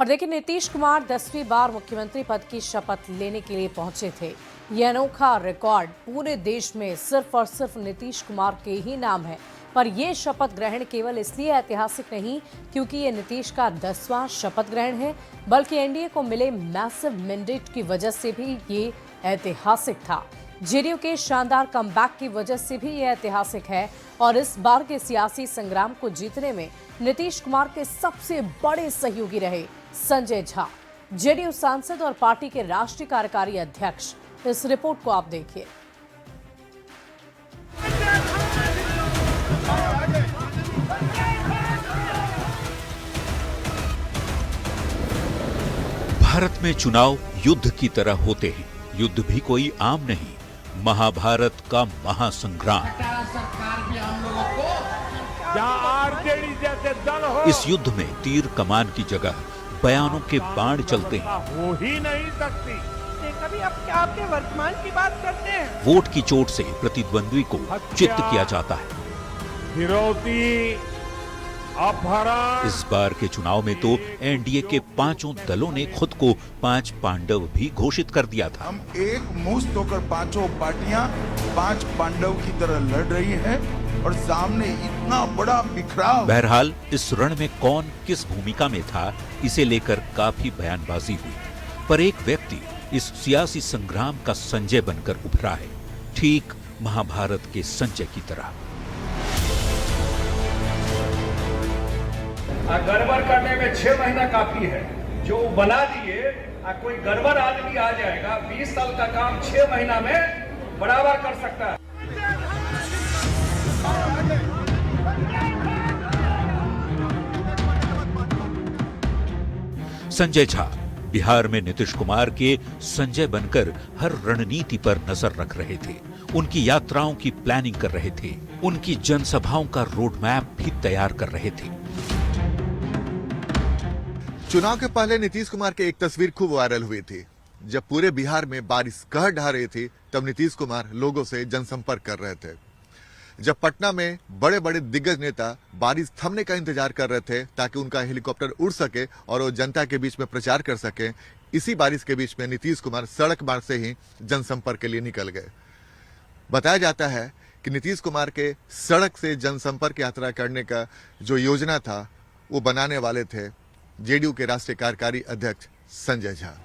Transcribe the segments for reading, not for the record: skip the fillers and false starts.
और देखिए, नीतीश कुमार 10वीं बार मुख्यमंत्री पद की शपथ लेने के लिए पहुंचे थे। यह अनोखा रिकॉर्ड पूरे देश में सिर्फ और सिर्फ नीतीश कुमार के ही नाम है। पर यह शपथ ग्रहण केवल इसलिए ऐतिहासिक नहीं क्योंकि ये नीतीश का 10वां शपथ ग्रहण है, बल्कि एनडीए को मिले मैसिव मैंडेट की वजह से भी ये ऐतिहासिक था। जेडीयू के शानदार कमबैक की वजह से भी यह ऐतिहासिक है। और इस बार के सियासी संग्राम को जीतने में नीतीश कुमार के सबसे बड़े सहयोगी रहे संजय झा, जेडीयू सांसद और पार्टी के राष्ट्रीय कार्यकारी अध्यक्ष। इस रिपोर्ट को आप देखिए। भारत में चुनाव युद्ध की तरह होते हैं। युद्ध भी कोई आम नहीं, महाभारत का महासंग्राम। इस युद्ध में तीर कमान की जगह बयानों के बाण चलते हैं। हो ही नहीं सकती। कभी आपके वर्तमान की बात करते हैं। वोट की चोट से प्रतिद्वंद्वी को चित्त किया जाता है। फिरौती, अपहरण। इस बार के चुनाव में तो एनडीए के पांचों दलों ने खुद को 5 पांडव भी घोषित कर दिया था। हम एक मुश्त होकर पांचों पार्टियां 5 पांडव की तरह लड़ रही हैं और सामने इतना बड़ा बिखराव। बहरहाल इस रण में कौन किस भूमिका में था, इसे लेकर काफी बयानबाजी हुई। पर एक व्यक्ति इस सियासी संग्राम का संजय बनकर उभरा है, ठीक महाभारत के संजय की तरह। गड़बड़ करने में 6 महीना काफी है। जो बना दिए, कोई गड़बड़ आदमी आ जाएगा, 20 साल का काम 6 महीना में बराबर कर सकता है। संजय झा बिहार में नीतीश कुमार के संजय बनकर हर रणनीति पर नजर रख रहे थे, उनकी यात्राओं की प्लानिंग कर रहे थे, उनकी जनसभाओं का रोड मैप भी तैयार कर रहे थे। चुनाव के पहले नीतीश कुमार की एक तस्वीर खूब वायरल हुई थी। जब पूरे बिहार में बारिश कहर ढा रही थी, तब नीतीश कुमार लोगों से जनसंपर्क कर रहे थे। जब पटना में बड़े बड़े दिग्गज नेता बारिश थमने का इंतजार कर रहे थे ताकि उनका हेलीकॉप्टर उड़ सके और वो जनता के बीच में प्रचार कर सके, इसी बारिश के बीच में नीतीश कुमार सड़क मार्ग से ही जनसंपर्क के लिए निकल गए। बताया जाता है कि नीतीश कुमार के सड़क से जनसंपर्क यात्रा करने का जो योजना था, वो बनाने वाले थे जेडीयू के राष्ट्रीय कार्यकारी अध्यक्ष संजय झा।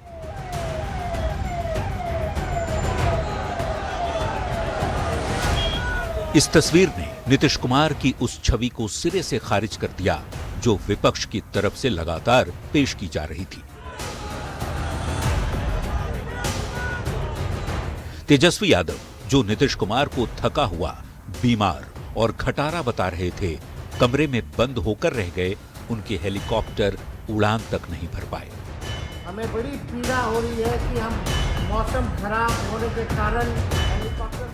इस तस्वीर ने नीतीश कुमार की उस छवि को सिरे से खारिज कर दिया जो विपक्ष की तरफ से लगातार पेश की जा रही थी। तेजस्वी यादव, जो नीतीश कुमार को थका हुआ, बीमार और खटारा बता रहे थे, कमरे में बंद होकर रह गए। उनके हेलीकॉप्टर उड़ान तक नहीं भर पाए। हमें बड़ी पीड़ा हो रही है कि हम मौसम खराब होने के कारण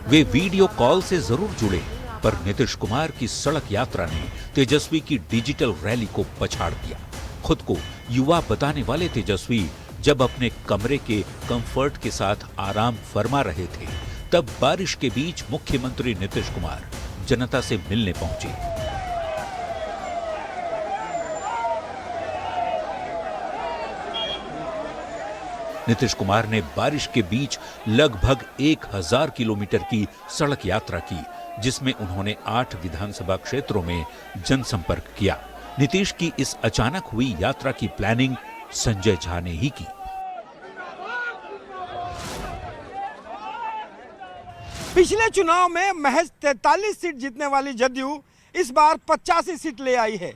वे वीडियो कॉल से जरूर जुड़े, पर नीतीश कुमार की सड़क यात्रा ने तेजस्वी की डिजिटल रैली को पछाड़ दिया। खुद को युवा बताने वाले तेजस्वी जब अपने कमरे के कंफर्ट के साथ आराम फरमा रहे थे, तब बारिश के बीच मुख्यमंत्री नीतीश कुमार जनता से मिलने पहुंचे। नीतीश कुमार ने बारिश के बीच लगभग 1000 किलोमीटर की सड़क यात्रा की, जिसमें उन्होंने 8 विधानसभा क्षेत्रों में जनसंपर्क किया। नीतीश की इस अचानक हुई यात्रा की प्लानिंग संजय झा ने ही की। पिछले चुनाव में महज 43 सीट जीतने वाली जदयू इस बार 85 सीट ले आई है।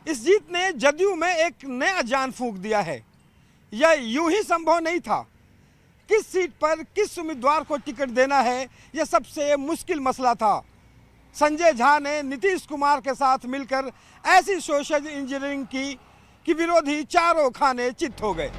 इस जीत ने जदयू में एक नया जान फूंक दिया है। यह यूं ही संभव नहीं था। किस सीट पर किस उम्मीदवार को टिकट देना है, यह सबसे मुश्किल मसला था। संजय झा ने नीतीश कुमार के साथ मिलकर ऐसी सोशल इंजीनियरिंग की कि विरोधी चारों खाने चित हो गए।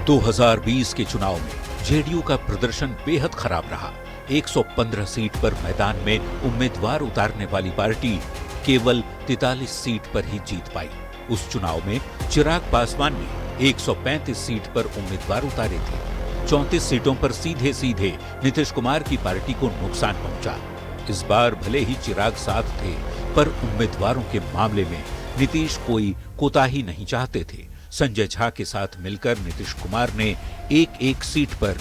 दो 2020 के चुनाव में जेडीयू का प्रदर्शन बेहद खराब रहा। 115 सीट पर मैदान में उम्मीदवार उतारने वाली पार्टी केवल 43 सीट पर ही जीत पाई। उस चुनाव में चिराग पासवान ने 135 सीट पर उम्मीदवार उतारे थे। 34 सीटों पर सीधे सीधे नीतीश कुमार की पार्टी को नुकसान पहुंचा। इस बार भले ही चिराग साथ थे, पर उम्मीदवारों के मामले में नीतीश कोई कोताही नहीं चाहते थे। संजय झा के साथ मिलकर नीतीश कुमार ने एक एक सीट पर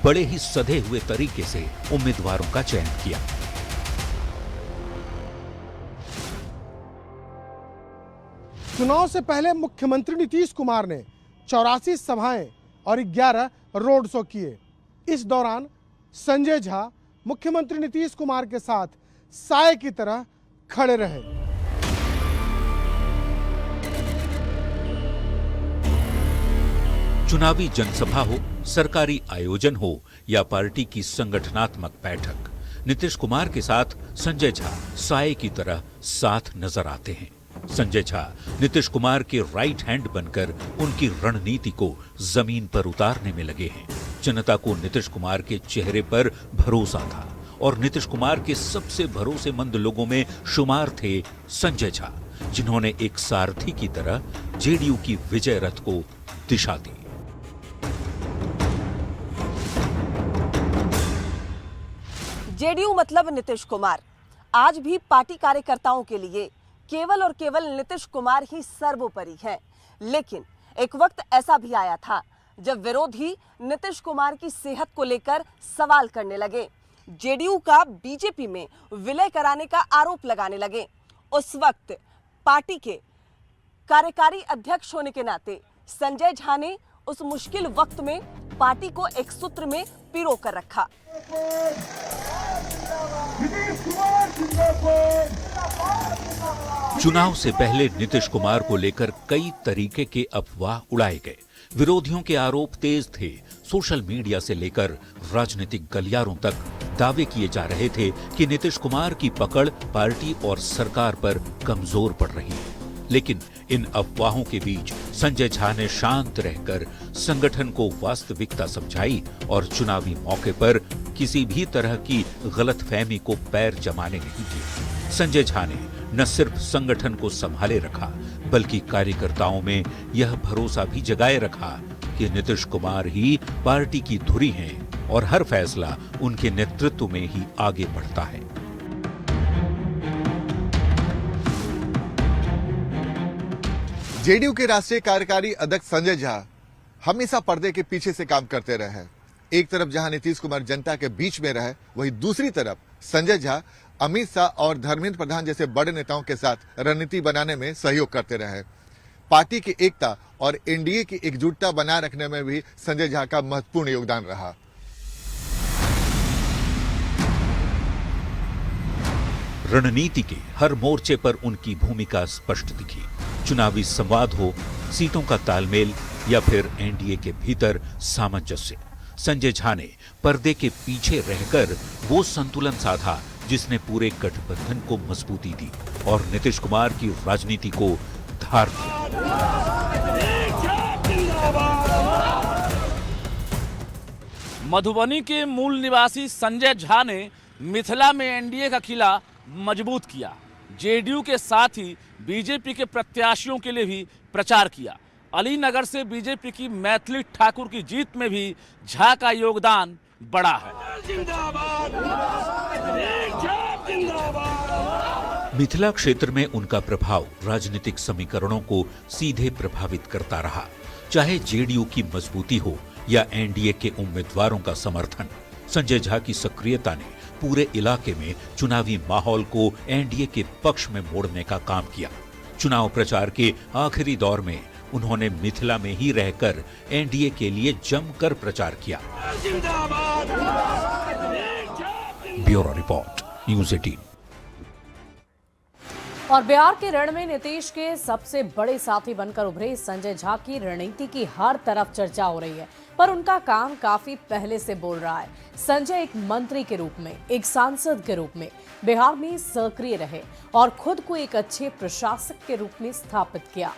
बड़े ही सधे हुए तरीके से उम्मीदवारों का चयन किया। चुनाव से पहले मुख्यमंत्री नीतीश कुमार ने 84 सभाएं और 11 रोड शो किए। इस दौरान संजय झा मुख्यमंत्री नीतीश कुमार के साथ साए की तरह खड़े रहे। चुनावी जनसभा हो, सरकारी आयोजन हो या पार्टी की संगठनात्मक बैठक, नीतीश कुमार के साथ संजय झा साए की तरह साथ नजर आते हैं। संजय झा नीतीश कुमार के राइट हैंड बनकर उनकी रणनीति को जमीन पर उतारने में लगे हैं। जनता को नीतीश कुमार के चेहरे पर भरोसा था और नीतीश कुमार के सबसे भरोसेमंद लोगों में शुमार थे संजय झा, जिन्होंने एक सारथी की तरह जेडीयू की विजय रथ को दिशा दी। जेडीयू मतलब नीतीश कुमार। आज भी पार्टी कार्यकर्ताओं के लिए केवल और केवल नीतीश कुमार ही सर्वोपरि है। लेकिन एक वक्त ऐसा भी आया था जब विरोधी नीतीश कुमार की सेहत को लेकर सवाल करने लगे, जेडीयू का बीजेपी में विलय कराने का आरोप लगाने लगे। उस वक्त पार्टी के कार्यकारी अध्यक्ष होने के नाते संजय झा ने उस मुश्किल वक्त में पार्टी को एक सूत्र में पिरो कर रखा। चुनाव से पहले नीतीश कुमार को लेकर कई तरीके के अफवाह उड़ाए गए। विरोधियों के आरोप तेज थे। सोशल मीडिया से लेकर राजनीतिक गलियारों तक दावे किए जा रहे थे कि नीतीश कुमार की पकड़ पार्टी और सरकार पर कमजोर पड़ रही है। लेकिन इन अफवाहों के बीच संजय झा ने शांत रहकर संगठन को वास्तविकता समझाई और चुनावी मौके पर किसी भी तरह की गलतफहमी को पैर जमाने नहीं दिए। संजय झा ने न सिर्फ संगठन को संभाले रखा, बल्कि कार्यकर्ताओं में यह भरोसा भी जगाए रखा कि नीतीश कुमार ही पार्टी की धुरी हैं और हर फैसला उनके नेतृत्व में ही आगे बढ़ता है। जेडीयू के राष्ट्रीय कार्यकारी अध्यक्ष संजय झा हमेशा पर्दे के पीछे से काम करते रहे हैं। एक तरफ जहां नीतीश कुमार जनता के बीच में रहे, वहीं दूसरी तरफ संजय झा अमित शाह और धर्मेंद्र प्रधान जैसे बड़े नेताओं के साथ रणनीति बनाने में सहयोग करते रहे। पार्टी की एकता और एनडीए की एकजुटता बनाए रखने में भी संजय झा का महत्वपूर्ण योगदान रहा। रणनीति के हर मोर्चे पर उनकी भूमिका स्पष्ट दिखी। चुनावी संवाद हो, सीटों का तालमेल या फिर एनडीए के भीतर सामंजस्य, संजय झा ने पर्दे के पीछे रहकर वो संतुलन साधा जिसने पूरे गठबंधन को मजबूती दी और नीतीश कुमार की राजनीति को धार दिया। मधुबनी के मूल निवासी संजय झा ने मिथिला में एनडीए का किला मजबूत किया। जेडीयू के साथ ही बीजेपी के प्रत्याशियों के लिए भी प्रचार किया। अलीनगर से बीजेपी की मैथिली ठाकुर की जीत में भी झा का योगदान बड़ा है। मिथिला क्षेत्र में उनका प्रभाव राजनीतिक समीकरणों को सीधे प्रभावित करता रहा। चाहे जेडीयू की मजबूती हो या एनडीए के उम्मीदवारों का समर्थन, संजय झा की सक्रियता ने पूरे इलाके में चुनावी माहौल को एनडीए के पक्ष में मोड़ने का काम किया। चुनाव प्रचार के आखिरी दौर में उन्होंने मिथिला में ही रहकर एनडीए के लिए जमकर प्रचार किया। Bureau report, news 18। और बिहार के रण में नीतीश के सबसे बड़े साथी बनकर उभरे संजय झा की रणनीति की हर तरफ चर्चा हो रही है, पर उनका काम काफी पहले से बोल रहा है। संजय एक मंत्री के रूप में, एक सांसद के रूप में बिहार में सक्रिय रहे और खुद को एक अच्छे प्रशासक के रूप में स्थापित किया।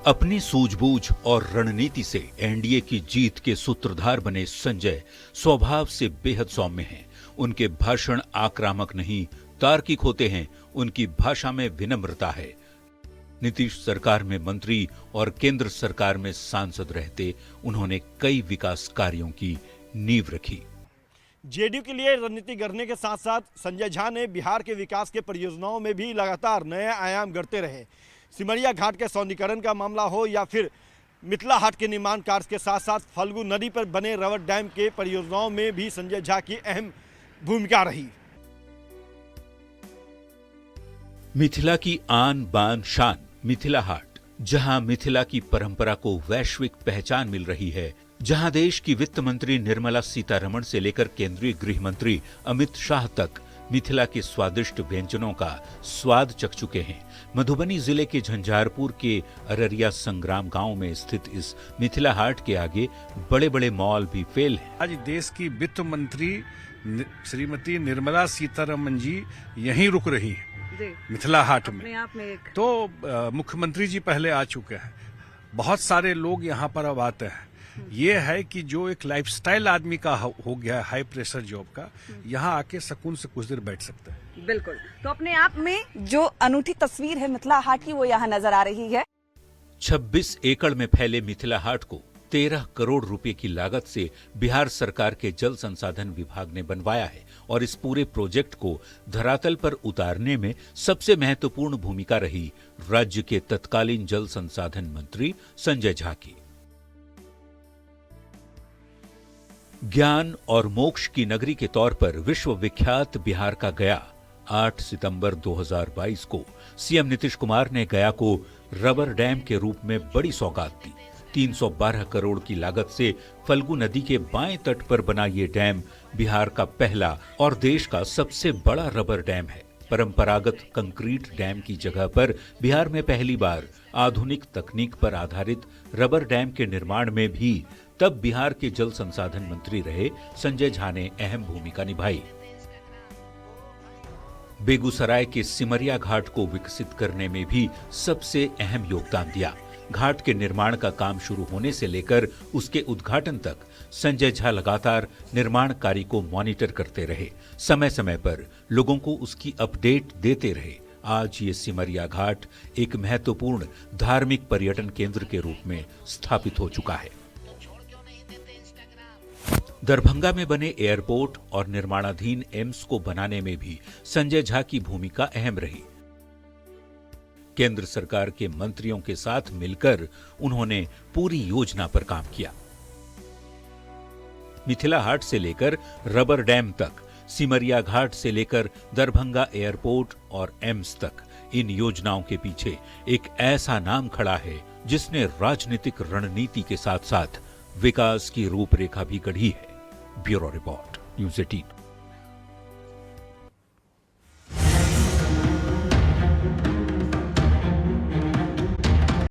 अपनी सूझबूझ और रणनीति से एनडीए की जीत के सूत्रधार बने संजय स्वभाव से बेहद सौम्य हैं। उनके भाषण आक्रामक नहीं, तार्किक होते हैं। उनकी भाषा में विनम्रता है। नीतीश सरकार में मंत्री और केंद्र सरकार में सांसद रहते उन्होंने कई विकास कार्यों की नींव रखी। जेडीयू के लिए रणनीति गढ़ने के साथ साथ संजय झा ने बिहार के विकास के परियोजनाओं में भी लगातार नए आयाम गढ़ते रहे। सिमरिया घाट के सौंदर्यीकरण का मामला हो या फिर मिथिला हाट के निर्माण कार्य के साथ साथ फल्गु नदी पर बने रबर डैम के परियोजनाओं में भी संजय झा की अहम भूमिका रही। मिथिला की आन बान शान मिथिला हाट, जहां मिथिला की परंपरा को वैश्विक पहचान मिल रही है, जहां देश की वित्त मंत्री निर्मला सीतारमण से लेकर केंद्रीय गृह मंत्री अमित शाह तक मिथिला के स्वादिष्ट व्यंजनों का स्वाद चख चुके हैं। मधुबनी जिले के झंझारपुर के अररिया संग्राम गांव में स्थित इस मिथिला हाट के आगे बड़े बड़े मॉल भी फेल हैं। आज देश की वित्त मंत्री श्रीमती निर्मला सीतारमण जी यहीं रुक रही हैं मिथिला हाट में। तो मुख्यमंत्री जी पहले आ चुके हैं, बहुत सारे लोग यहाँ पर अब आते हैं। ये है कि जो एक लाइफस्टाइल आदमी का हो गया है, हाई प्रेशर जॉब का, यहाँ आके सुकून से कुछ देर बैठ सकते हैं। बिल्कुल। तो अपने आप में जो अनूठी तस्वीर है मिथिला हाट की वो यहाँ नजर आ रही है। 26 एकड़ में फैले मिथिला हाट को 13 करोड़ रुपए की लागत से बिहार सरकार के जल संसाधन विभाग ने बनवाया है और इस पूरे प्रोजेक्ट को धरातल पर उतारने में सबसे महत्वपूर्ण भूमिका रही राज्य के तत्कालीन जल संसाधन मंत्री संजय झा की। ज्ञान और मोक्ष की नगरी के तौर पर विश्व विख्यात बिहार का गया 8 सितंबर 2022 को सीएम नीतीश कुमार ने गया को रबर डैम के रूप में बड़ी सौगात दी। 312 करोड़ की लागत से फल्गु नदी के बाएं तट पर बना ये डैम बिहार का पहला और देश का सबसे बड़ा रबर डैम है। परंपरागत कंक्रीट डैम की जगह पर बिहार में पहली बार आधुनिक तकनीक पर आधारित रबर डैम के निर्माण में भी तब बिहार के जल संसाधन मंत्री रहे संजय झा ने अहम भूमिका निभाई। बेगूसराय के सिमरिया घाट को विकसित करने में भी सबसे अहम योगदान दिया। घाट के निर्माण का काम शुरू होने से लेकर उसके उद्घाटन तक संजय झा लगातार निर्माण कार्य को मॉनिटर करते रहे, समय समय पर लोगों को उसकी अपडेट देते रहे। आज ये सिमरिया घाट एक महत्वपूर्ण धार्मिक पर्यटन केंद्र के रूप में स्थापित हो चुका है। दरभंगा में बने एयरपोर्ट और निर्माणाधीन एम्स को बनाने में भी संजय झा की भूमिका अहम रही। केंद्र सरकार के मंत्रियों के साथ मिलकर उन्होंने पूरी योजना पर काम किया। मिथिला हाट से लेकर रबर डैम तक, सिमरिया घाट से लेकर दरभंगा एयरपोर्ट और एम्स तक, इन योजनाओं के पीछे एक ऐसा नाम खड़ा है जिसने राजनीतिक रणनीति के साथ साथ विकास की रूपरेखा भी गढ़ी है। Bureau report, news 18।